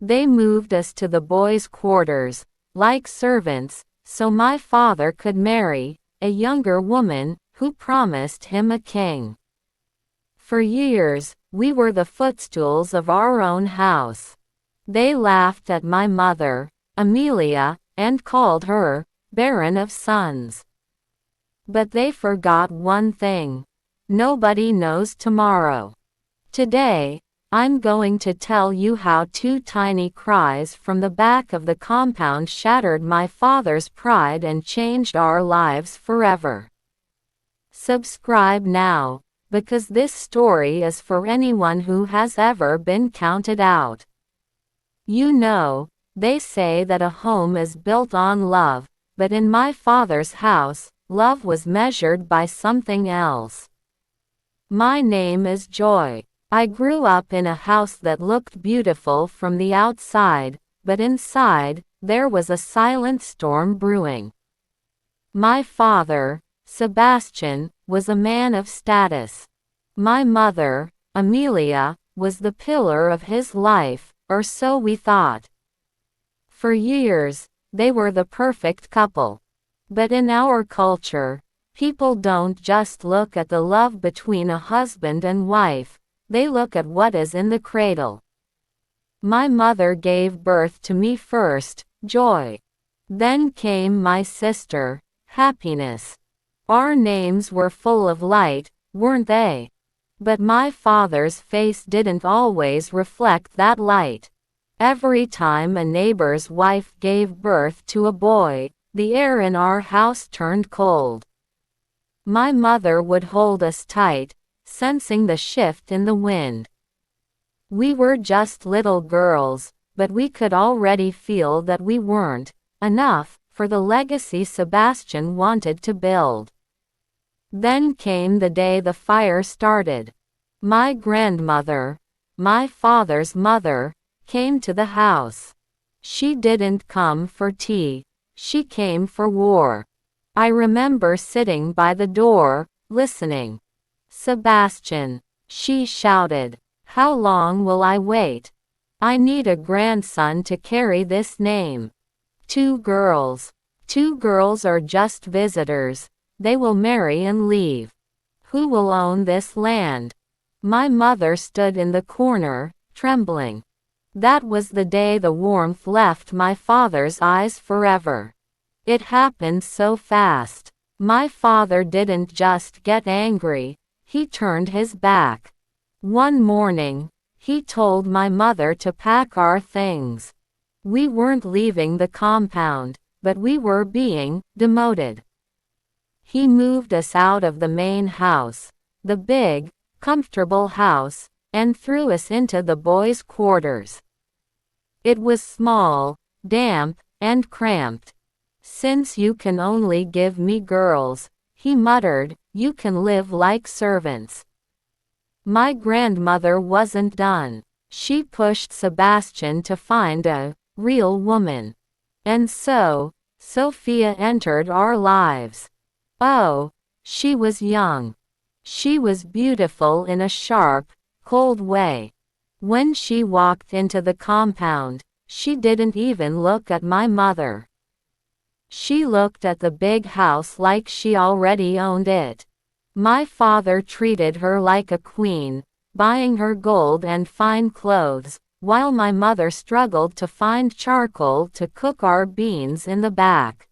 They moved us to the boys' quarters, like servants, so my father could marry a younger woman who promised him a king. For years, we were the footstools of our own house. They laughed at my mother, Amelia, and called her barren of sons. But they forgot one thing. Nobody knows tomorrow. Today, I'm going to tell you how two tiny cries from the back of the compound shattered my father's pride and changed our lives forever. Subscribe now, because this story is for anyone who has ever been counted out. You know, they say that a home is built on love, but in my father's house, love was measured by something else. My name is Joy. I grew up in a house that looked beautiful from the outside, but inside, there was a silent storm brewing. My father, Sebastian, was a man of status. My mother, Amelia, was the pillar of his life, or so we thought. For years, they were the perfect couple. But in our culture, people don't just look at the love between a husband and wife, they look at what is in the cradle. My mother gave birth to me first, Joy. Then came my sister, Happiness. Our names were full of light, weren't they? But my father's face didn't always reflect that light. Every time a neighbor's wife gave birth to a boy, the air in our house turned cold. My mother would hold us tight, sensing the shift in the wind. We were just little girls, but we could already feel that we weren't enough for the legacy Sebastian wanted to build. Then came the day the fire started. My grandmother, my father's mother, came to the house. She didn't come for tea, she came for war. I remember sitting by the door, listening. Sebastian, she shouted, how long will I wait? I need a grandson to carry this name. Two girls are just visitors, they will marry and leave. Who will own this land? My mother stood in the corner, trembling. That was the day the warmth left my father's eyes forever. It happened so fast. My father didn't just get angry, he turned his back. One morning, he told my mother to pack our things. We weren't leaving the compound, but we were being demoted. He moved us out of the main house, the big, comfortable house, and threw us into the boys' quarters. It was small, damp, and cramped. Since you can only give me girls, he muttered, you can live like servants. My grandmother wasn't done. She pushed Sebastian to find a real woman. And so, Sophia entered our lives. Oh, she was young. She was beautiful in a sharp, cold way. When she walked into the compound, she didn't even look at my mother. She looked at the big house like she already owned it. My father treated her like a queen, buying her gold and fine clothes, while my mother struggled to find charcoal to cook our beans in the back.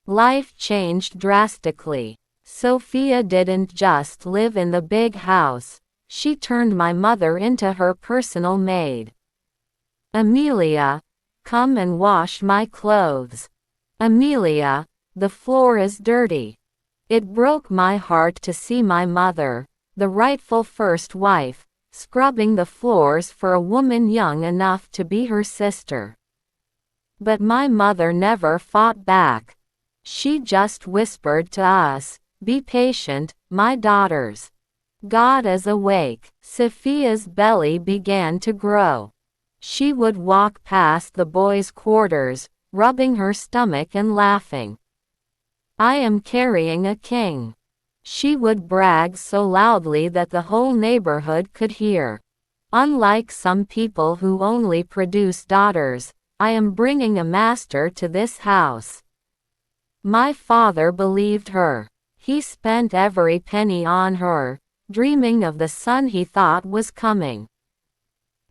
Life changed drastically. Sophia didn't just live in the big house, she turned my mother into her personal maid. Amelia, come and wash my clothes. Amelia, the floor is dirty. It broke my heart to see my mother, the rightful first wife, scrubbing the floors for a woman young enough to be her sister. But my mother never fought back. She just whispered to us, be patient, my daughters. God is awake. Sophia's belly began to grow. She would walk past the boys' quarters, rubbing her stomach and laughing. I am carrying a king. She would brag so loudly that the whole neighborhood could hear. Unlike some people who only produce daughters, I am bringing a master to this house. My father believed her. He spent every penny on her, dreaming of the son he thought was coming.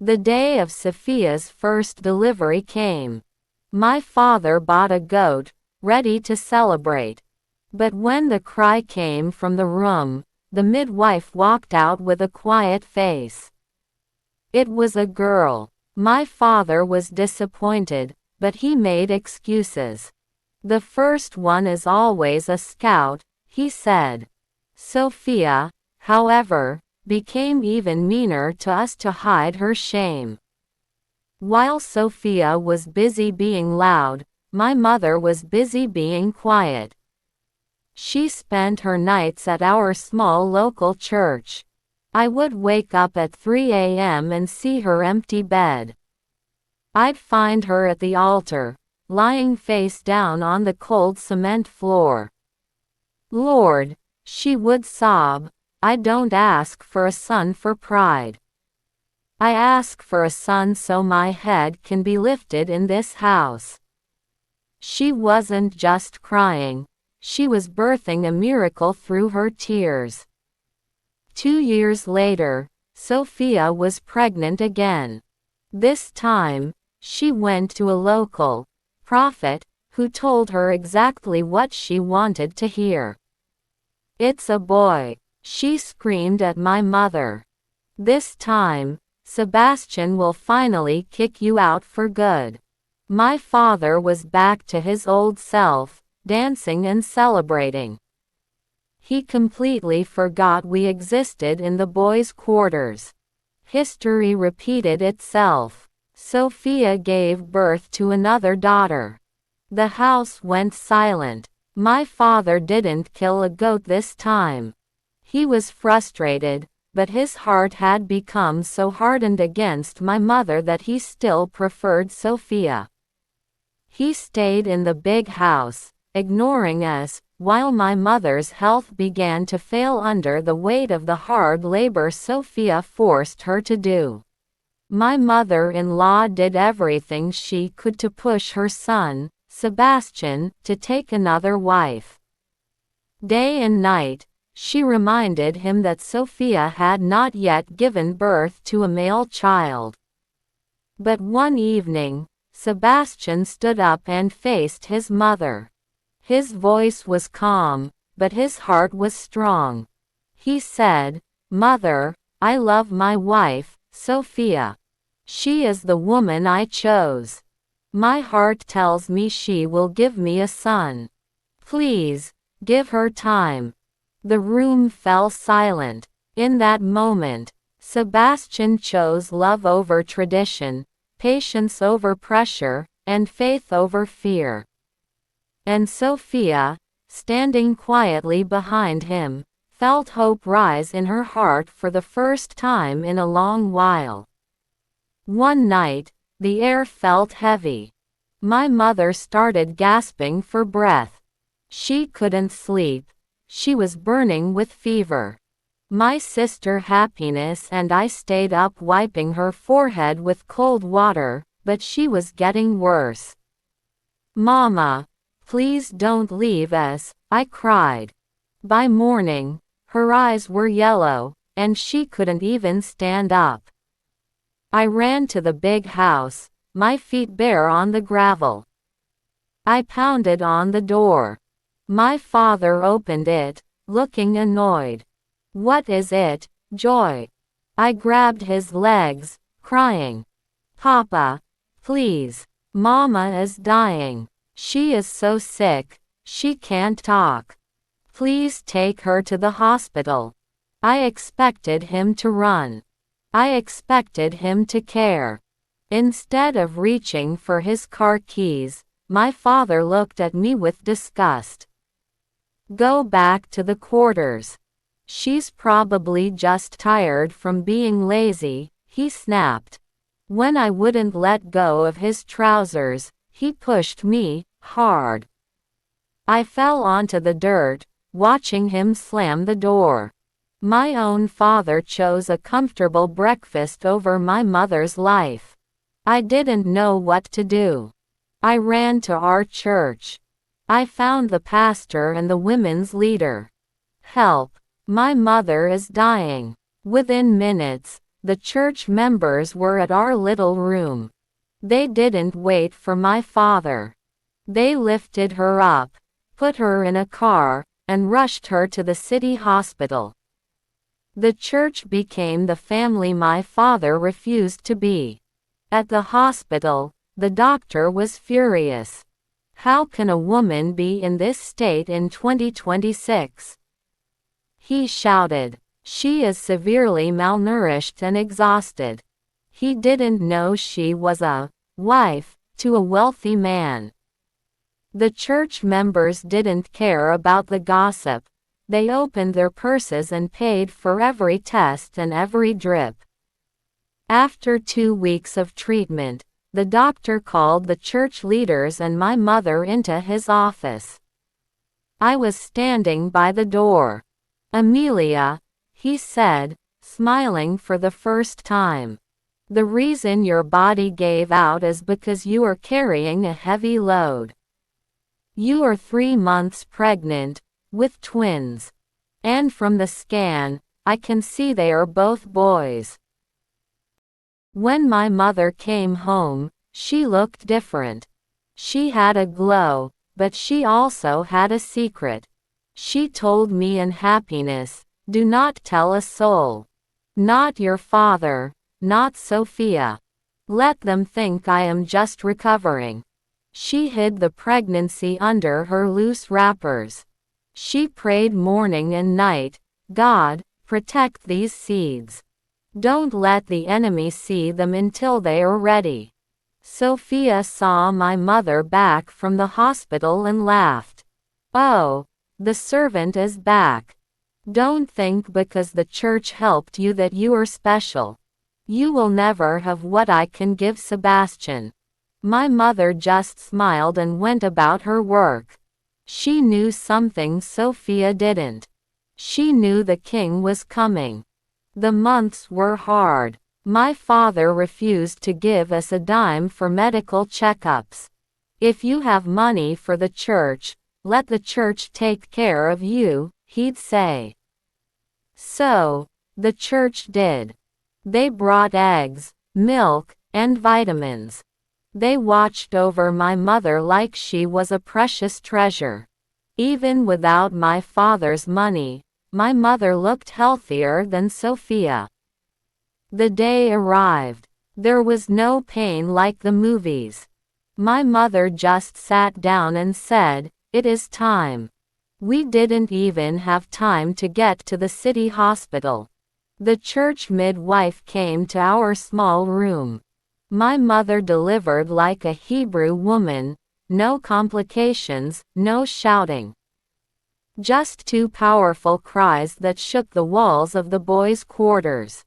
The day of Sophia's first delivery came. My father bought a goat, ready to celebrate. But when the cry came from the room, the midwife walked out with a quiet face. It was a girl. My father was disappointed, but he made excuses. The first one is always a scout, he said. Sophia, however, became even meaner to us to hide her shame. While Sophia was busy being loud, my mother was busy being quiet. She spent her nights at our small local church. I would wake up at 3 a.m. and see her empty bed. I'd find her at the altar, lying face down on the cold cement floor. Lord, she would sob, I don't ask for a son for pride. I ask for a son so my head can be lifted in this house. She wasn't just crying, she was birthing a miracle through her tears. 2 years later, Sophia was pregnant again. This time, she went to a local prophet, who told her exactly what she wanted to hear. It's a boy, she screamed at my mother. This time, Sebastian will finally kick you out for good. My father was back to his old self, dancing and celebrating. He completely forgot we existed in the boys' quarters. History repeated itself. Sophia gave birth to another daughter. The house went silent. My father didn't kill a goat this time. He was frustrated, but his heart had become so hardened against my mother that he still preferred Sophia. He stayed in the big house, ignoring us, while my mother's health began to fail under the weight of the hard labor Sophia forced her to do. My mother-in-law did everything she could to push her son, Sebastian, to take another wife. Day and night, she reminded him that Sophia had not yet given birth to a male child. But one evening, Sebastian stood up and faced his mother. His voice was calm, but his heart was strong. He said, "Mother, I love my wife, Sophia. She is the woman I chose. My heart tells me she will give me a son. Please, give her time." The room fell silent. In that moment, Sebastian chose love over tradition, patience over pressure, and faith over fear. And Sophia, standing quietly behind him, felt hope rise in her heart for the first time in a long while. One night, the air felt heavy. My mother started gasping for breath. She couldn't sleep. She was burning with fever. My sister Happiness and I stayed up wiping her forehead with cold water, but she was getting worse. "Mama, please don't leave us," I cried. By morning, her eyes were yellow, and she couldn't even stand up. I ran to the big house, my feet bare on the gravel. I pounded on the door. My father opened it, looking annoyed. "What is it, Joy?" I grabbed his legs, crying. "Papa, please. Mama is dying. She is so sick, she can't talk. Please take her to the hospital." I expected him to run. I expected him to care. Instead of reaching for his car keys, my father looked at me with disgust. "Go back to the quarters. She's probably just tired from being lazy," he snapped. When I wouldn't let go of his trousers, he pushed me hard. I fell onto the dirt, watching him slam the door. My own father chose a comfortable breakfast over my mother's life. I didn't know what to do. I ran to our church. I found the pastor and the women's leader. Help! My mother is dying. Within minutes, the church members were at our little room. They didn't wait for my father. They lifted her up, put her in a car, and rushed her to the city hospital. The church became the family my father refused to be. At the hospital, the doctor was furious. How can a woman be in this state in 2026? He shouted. She is severely malnourished and exhausted. He didn't know she was a wife to a wealthy man. The church members didn't care about the gossip. They opened their purses and paid for every test and every drip. After 2 weeks of treatment, the doctor called the church leaders and my mother into his office. I was standing by the door. "Amelia," he said, smiling for the first time. "The reason your body gave out is because you are carrying a heavy load. You are 3 months pregnant, with twins. And from the scan, I can see they are both boys." When my mother came home, she looked different. She had a glow, but she also had a secret. She told me in happiness, "Do not tell a soul. Not your father, not Sophia. Let them think I am just recovering." She hid the pregnancy under her loose wrappers. She prayed morning and night, "God, protect these seeds. Don't let the enemy see them until they are ready." Sophia saw my mother back from the hospital and laughed. "Oh, the servant is back. Don't think because the church helped you that you are special. You will never have what I can give Sebastian." My mother just smiled and went about her work. She knew something Sophia didn't. She knew the king was coming. The months were hard. My father refused to give us a dime for medical checkups. "If you have money for the church, let the church take care of you," he'd say. So, the church did. They brought eggs, milk, and vitamins. They watched over my mother like she was a precious treasure. Even without my father's money, my mother looked healthier than Sophia. The day arrived. There was no pain like the movies. My mother just sat down and said, "It is time." We didn't even have time to get to the city hospital. The church midwife came to our small room. My mother delivered like a Hebrew woman, no complications, no shouting. Just 2 powerful cries that shook the walls of the boys' quarters.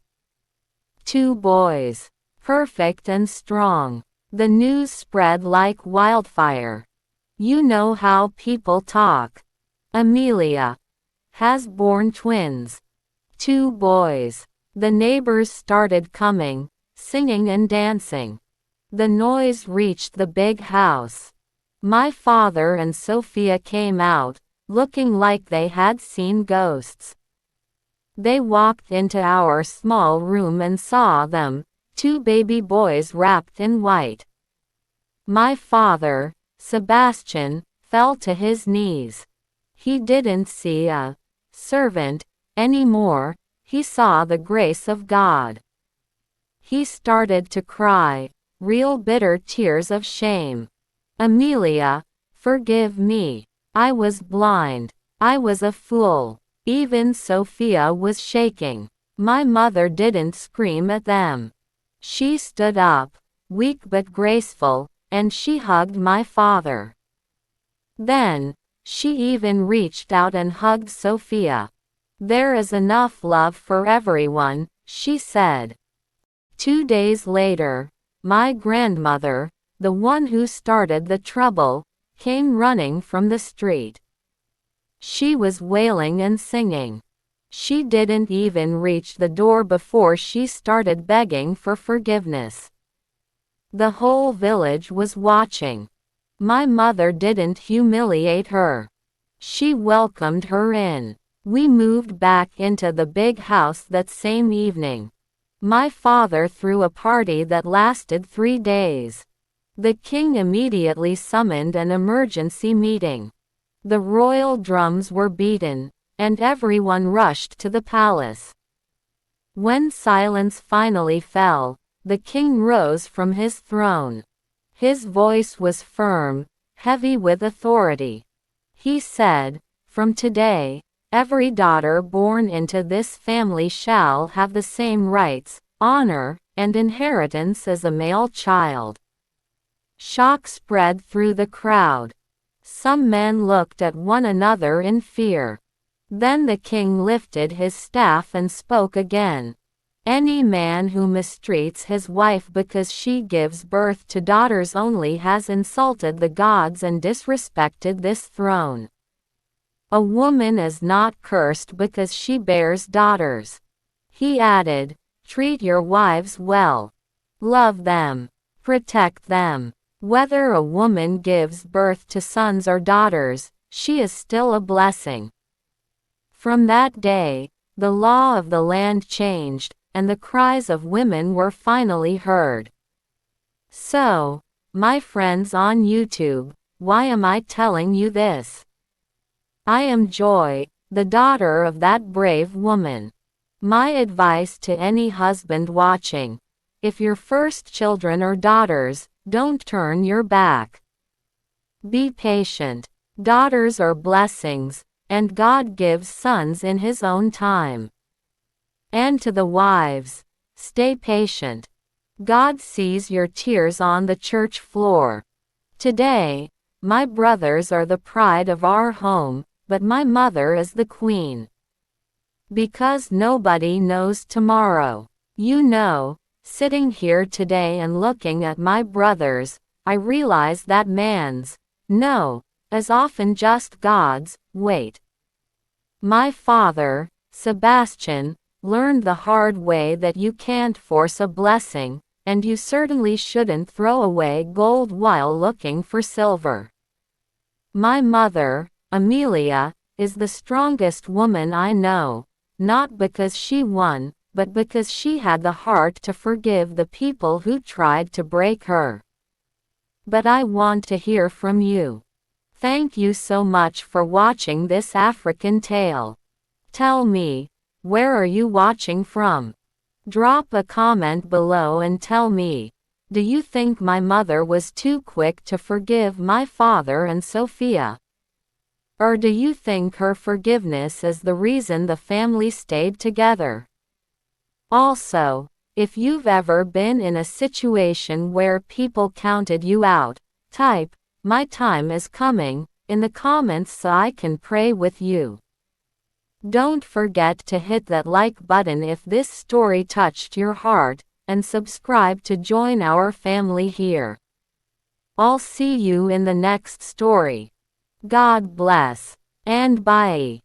2 boys. Perfect and strong. The news spread like wildfire. You know how people talk. Amelia has born twins. 2 boys. The neighbors started coming, singing and dancing. The noise reached the big house. My father and Sophia came out, looking like they had seen ghosts. They walked into our small room and saw them, 2 baby boys wrapped in white. My father, Sebastian, fell to his knees. He didn't see a servant anymore, he saw the grace of God. He started to cry, real bitter tears of shame. "Amelia, forgive me. I was blind. I was a fool." Even Sophia was shaking. My mother didn't scream at them. She stood up, weak but graceful, and she hugged my father. Then, she even reached out and hugged Sophia. "There is enough love for everyone," she said. 2 days later, my grandmother, the one who started the trouble, came running from the street. She was wailing and singing. She didn't even reach the door before she started begging for forgiveness. The whole village was watching. My mother didn't humiliate her. She welcomed her in. We moved back into the big house that same evening. My father threw a party that lasted 3 days. The king immediately summoned an emergency meeting. The royal drums were beaten, and everyone rushed to the palace. When silence finally fell, the king rose from his throne. His voice was firm, heavy with authority. He said, "From today, every daughter born into this family shall have the same rights, honor, and inheritance as a male child." Shock spread through the crowd. Some men looked at one another in fear. Then the king lifted his staff and spoke again. "Any man who mistreats his wife because she gives birth to daughters only has insulted the gods and disrespected this throne. A woman is not cursed because she bears daughters." He added, "Treat your wives well. Love them. Protect them. Whether a woman gives birth to sons or daughters, she is still a blessing." From that day, the law of the land changed, and the cries of women were finally heard. So, my friends on YouTube, why am I telling you this? I am Joy, the daughter of that brave woman. My advice to any husband watching: if your first children are daughters, don't turn your back. Be patient. Daughters are blessings, and God gives sons in His own time. And to the wives, stay patient. God sees your tears on the church floor. Today, my brothers are the pride of our home, but my mother is the queen. Because nobody knows tomorrow. You know, sitting here today and looking at my brothers, I realize that man's no is often just God's wait. My father, Sebastian, learned the hard way that you can't force a blessing, and you certainly shouldn't throw away gold while looking for silver. My mother, Amelia, is the strongest woman I know, not because she won, but because she had the heart to forgive the people who tried to break her. But I want to hear from you. Thank you so much for watching this African tale. Tell me, where are you watching from? Drop a comment below and tell me, do you think my mother was too quick to forgive my father and Sophia? Or do you think her forgiveness is the reason the family stayed together? Also, if you've ever been in a situation where people counted you out, type, "My time is coming," in the comments so I can pray with you. Don't forget to hit that like button if this story touched your heart, and subscribe to join our family here. I'll see you in the next story. God bless. And bye.